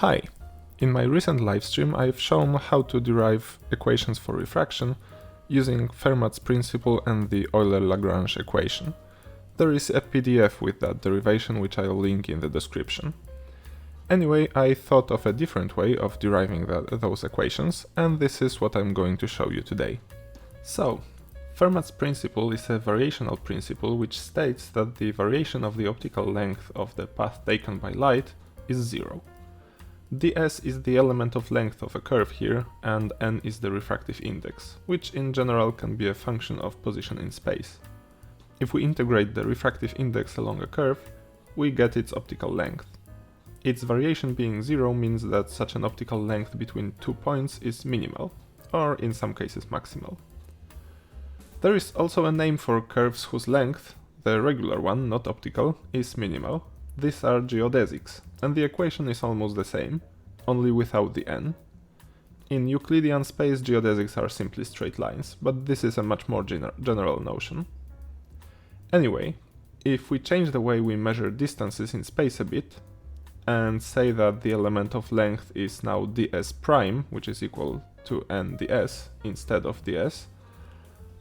Hi! In my recent livestream I've shown how to derive equations for refraction using Fermat's principle and the Euler-Lagrange equation. There is a PDF with that derivation which I'll link in the description. Anyway, I thought of a different way of deriving those equations, and this is what I'm going to show you today. So, Fermat's principle is a variational principle which states that the variation of the optical length of the path taken by light is zero. ds is the element of length of a curve here, and n is the refractive index, which in general can be a function of position in space. If we integrate the refractive index along a curve, we get its optical length. Its variation being zero means that such an optical length between 2 points is minimal, or in some cases maximal. There is also a name for curves whose length, the regular one, not optical, is minimal. These are geodesics, and the equation is almost the same, only without the n. In Euclidean space geodesics are simply straight lines, but this is a much more general notion. Anyway, if we change the way we measure distances in space a bit, and say that the element of length is now ds prime, which is equal to n ds instead of ds,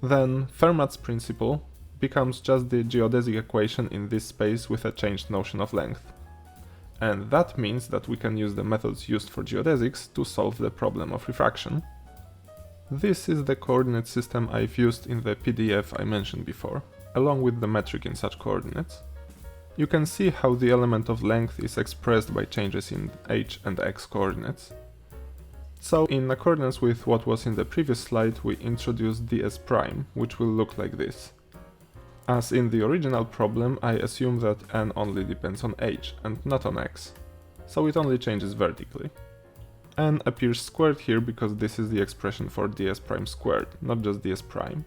then Fermat's principle becomes just the geodesic equation in this space with a changed notion of length. And that means that we can use the methods used for geodesics to solve the problem of refraction. This is the coordinate system I've used in the PDF I mentioned before, along with the metric in such coordinates. You can see how the element of length is expressed by changes in h and x coordinates. So, in accordance with what was in the previous slide, we introduce ds prime, which will look like this. As in the original problem, I assume that n only depends on h and not on x, so it only changes vertically. N appears squared here because this is the expression for ds prime squared, not just ds prime.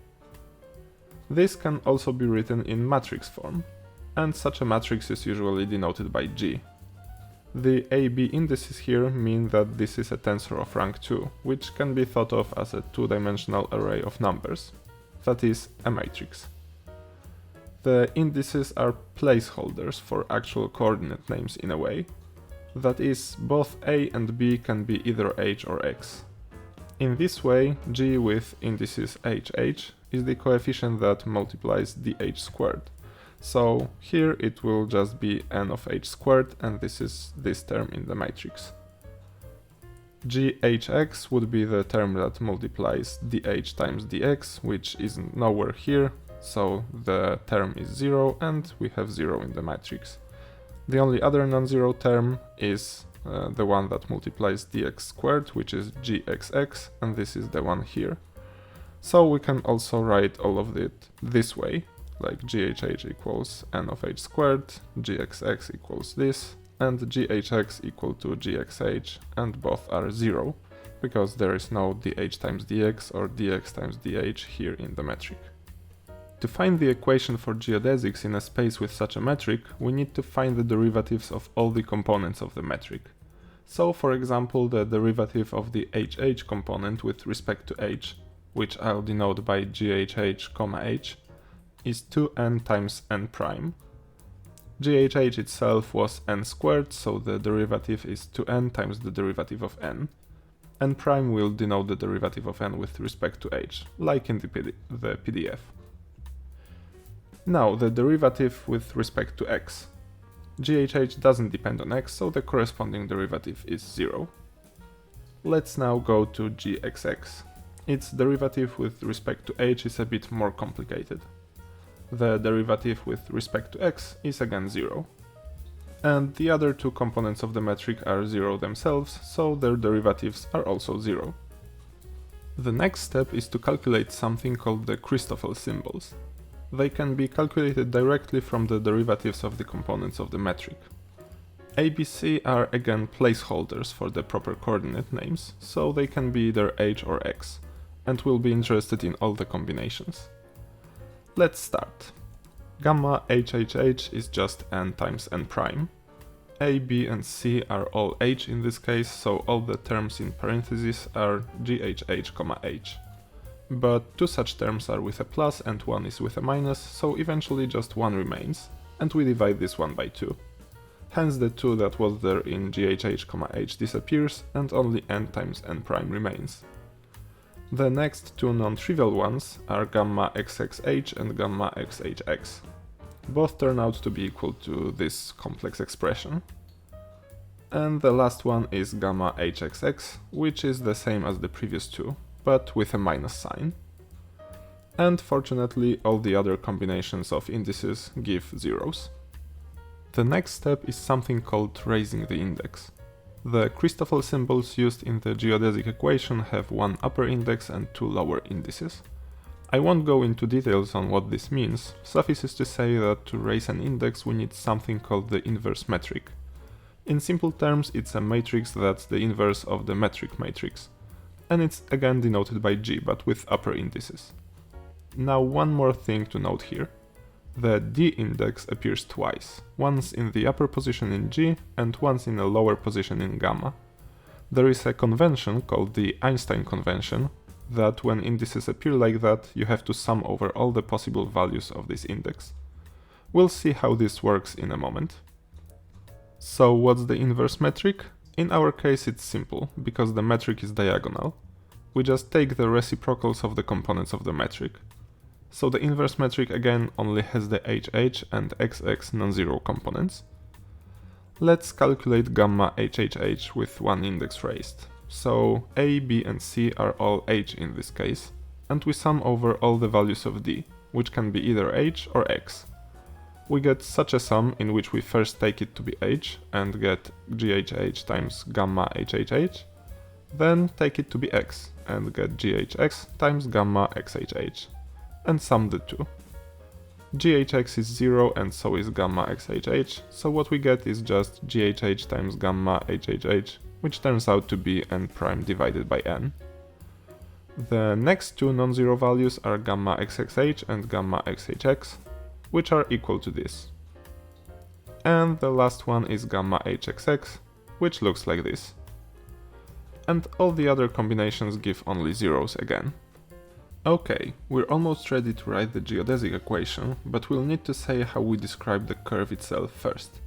This can also be written in matrix form, and such a matrix is usually denoted by G. The AB indices here mean that this is a tensor of rank 2, which can be thought of as a two-dimensional array of numbers, that is, a matrix. The indices are placeholders for actual coordinate names in a way, that is, both A and B can be either h or x. In this way, G with indices hh is the coefficient that multiplies dh squared. So here it will just be n of h squared, and this is this term in the matrix. Ghx would be the term that multiplies dh times dx, which is nowhere here, so the term is 0 and we have 0 in the matrix. The only other non-zero term is the one that multiplies dx squared, which is gxx, and this is the one here. So we can also write all of it this way, like ghh equals n of h squared, gxx equals this, and ghx equal to gxh, and both are 0, because there is no dh times dx or dx times dh here in the metric. To find the equation for geodesics in a space with such a metric, we need to find the derivatives of all the components of the metric. So, for example, the derivative of the hh component with respect to h, which I'll denote by ghh, h, is 2n times n prime. Ghh itself was n squared, so the derivative is 2n times the derivative of n. N prime will denote the derivative of n with respect to h, like in the PDF. Now, the derivative with respect to x. Ghh doesn't depend on x, so the corresponding derivative is 0. Let's now go to gxx. Its derivative with respect to h is a bit more complicated. The derivative with respect to x is again 0. And the other two components of the metric are 0 themselves, so their derivatives are also 0. The next step is to calculate something called the Christoffel symbols. They can be calculated directly from the derivatives of the components of the metric. ABC are again placeholders for the proper coordinate names, so they can be either h or x, and we'll be interested in all the combinations. Let's start. Gamma hhh is just n times n prime. A, B and C are all h in this case, so all the terms in parentheses are ghh, h. But two such terms are with a plus and one is with a minus, so eventually just one remains, and we divide this one by 2. hence the 2 that was there in GHH, h disappears and only n times n prime remains. The next two non-trivial ones are gamma xxh and gamma xhx. Both turn out to be equal to this complex expression. And the last one is gamma hxx, which is the same as the previous two, but with a minus sign. And fortunately, all the other combinations of indices give zeros. The next step is something called raising the index. The Christoffel symbols used in the geodesic equation have one upper index and two lower indices. I won't go into details on what this means, suffices to say that to raise an index we need something called the inverse metric. In simple terms, it's a matrix that's the inverse of the metric matrix, and it's again denoted by G, but with upper indices. Now one more thing to note here. The D index appears twice, once in the upper position in G and once in a lower position in gamma. There is a convention called the Einstein convention that when indices appear like that, you have to sum over all the possible values of this index. We'll see how this works in a moment. So what's the inverse metric? In our case it's simple, because the metric is diagonal. We just take the reciprocals of the components of the metric. So the inverse metric again only has the HH and XX non-zero components. Let's calculate gamma HHH with one index raised. So A, B and C are all H in this case, and we sum over all the values of D, which can be either H or X. We get such a sum in which we first take it to be H and get GHH times gamma HHH, then take it to be X and get GHX times gamma XHH, and sum the two. GHX is 0 and so is gamma XHH, so what we get is just GHH times gamma HHH, which turns out to be n prime divided by n. The next two non-zero values are gamma XXH and gamma XHX, which are equal to this. And the last one is gamma HXX, which looks like this. And all the other combinations give only zeros again. Okay, we're almost ready to write the geodesic equation, but we'll need to say how we describe the curve itself first.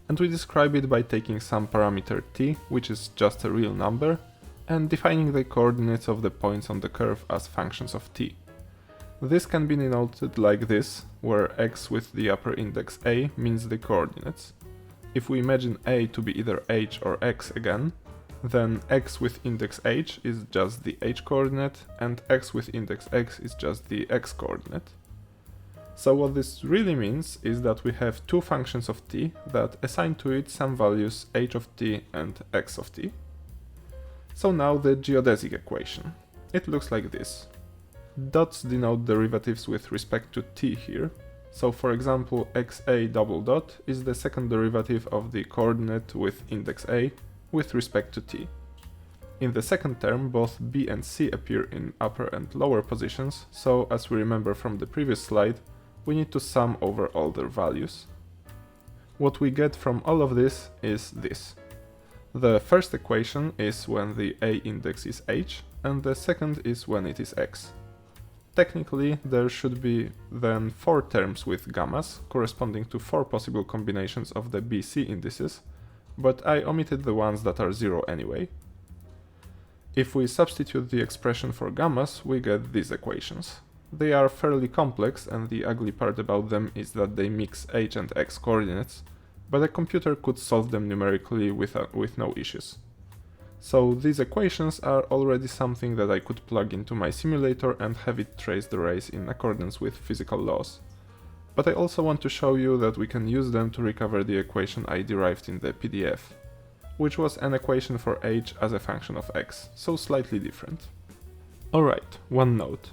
And we describe it by taking some parameter t, which is just a real number, and defining the coordinates of the points on the curve as functions of t. This can be denoted like this, where x with the upper index a means the coordinates. If we imagine a to be either h or x again, then x with index h is just the h coordinate, and x with index x is just the x coordinate. So what this really means is that we have two functions of t that assign to it some values h of t and x of t. So now the geodesic equation. It looks like this. Dots denote derivatives with respect to t here. So for example, xa double dot is the second derivative of the coordinate with index a with respect to t. In the second term, both b and c appear in upper and lower positions, so as we remember from the previous slide, we need to sum over all their values. What we get from all of this is this. The first equation is when the a index is h, and the second is when it is x. Technically, there should be then 4 terms with gammas, corresponding to 4 possible combinations of the BC indices, but I omitted the ones that are 0 anyway. If we substitute the expression for gammas, we get these equations. They are fairly complex, and the ugly part about them is that they mix h and x coordinates, but a computer could solve them numerically with no issues. So these equations are already something that I could plug into my simulator and have it trace the rays in accordance with physical laws. But I also want to show you that we can use them to recover the equation I derived in the PDF, which was an equation for h as a function of x, so slightly different. Alright, one note.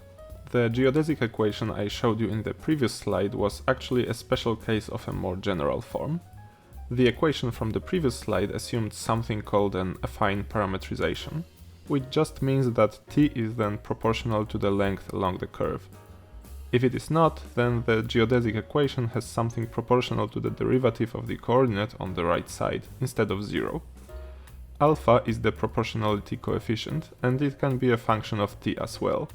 The geodesic equation I showed you in the previous slide was actually a special case of a more general form. The equation from the previous slide assumed something called an affine parametrization, which just means that t is then proportional to the length along the curve. If it is not, then the geodesic equation has something proportional to the derivative of the coordinate on the right side, instead of 0. Alpha is the proportionality coefficient, and it can be a function of t as well.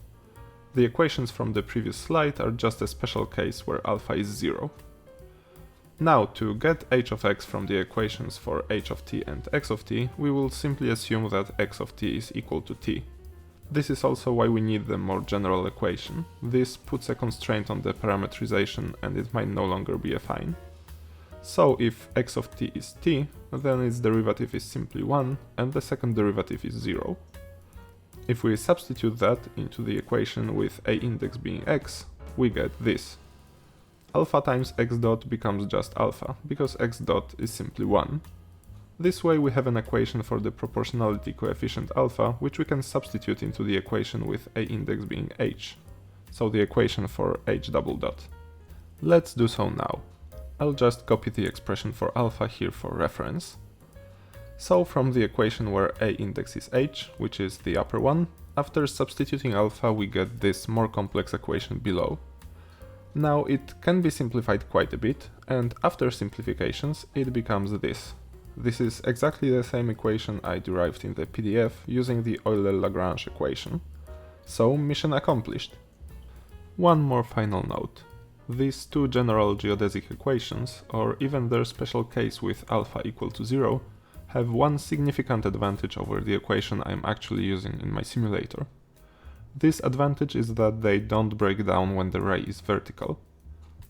The equations from the previous slide are just a special case where alpha is 0. Now, to get h of x from the equations for h of t and x of t, we will simply assume that x of t is equal to t. This is also why we need the more general equation. This puts a constraint on the parametrization and it might no longer be affine. So if x of t is t, then its derivative is simply 1 and the second derivative is 0. If we substitute that into the equation with a index being x, we get this. Alpha times x dot becomes just alpha, because x dot is simply 1. This way we have an equation for the proportionality coefficient alpha, which we can substitute into the equation with a index being h, so the equation for h double dot. Let's do so now. I'll just copy the expression for alpha here for reference. So from the equation where a index is h, which is the upper one, after substituting alpha we get this more complex equation below. Now it can be simplified quite a bit, and after simplifications it becomes this. This is exactly the same equation I derived in the PDF using the Euler-Lagrange equation. So mission accomplished. One more final note. These two general geodesic equations, or even their special case with alpha equal to 0, have one significant advantage over the equation I'm actually using in my simulator. This advantage is that they don't break down when the ray is vertical.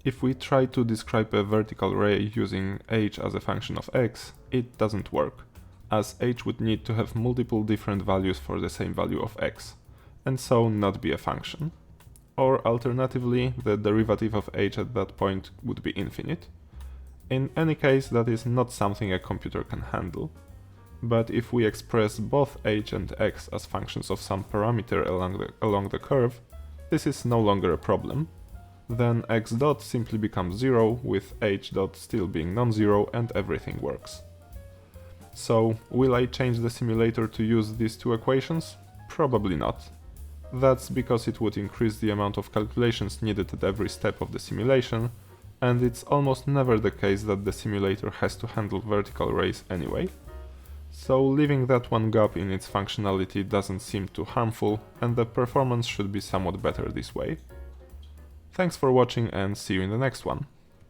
If we try to describe a vertical ray using h as a function of x, it doesn't work, as h would need to have multiple different values for the same value of x, and so not be a function. Or alternatively, the derivative of h at that point would be infinite. In any case, that is not something a computer can handle. But if we express both h and x as functions of some parameter along the curve, this is no longer a problem. Then x dot simply becomes 0, with h dot still being non-zero, and everything works. So, will I change the simulator to use these two equations? Probably not. That's because it would increase the amount of calculations needed at every step of the simulation, and it's almost never the case that the simulator has to handle vertical rays anyway. So leaving that one gap in its functionality doesn't seem too harmful, and the performance should be somewhat better this way. Thanks for watching and see you in the next one.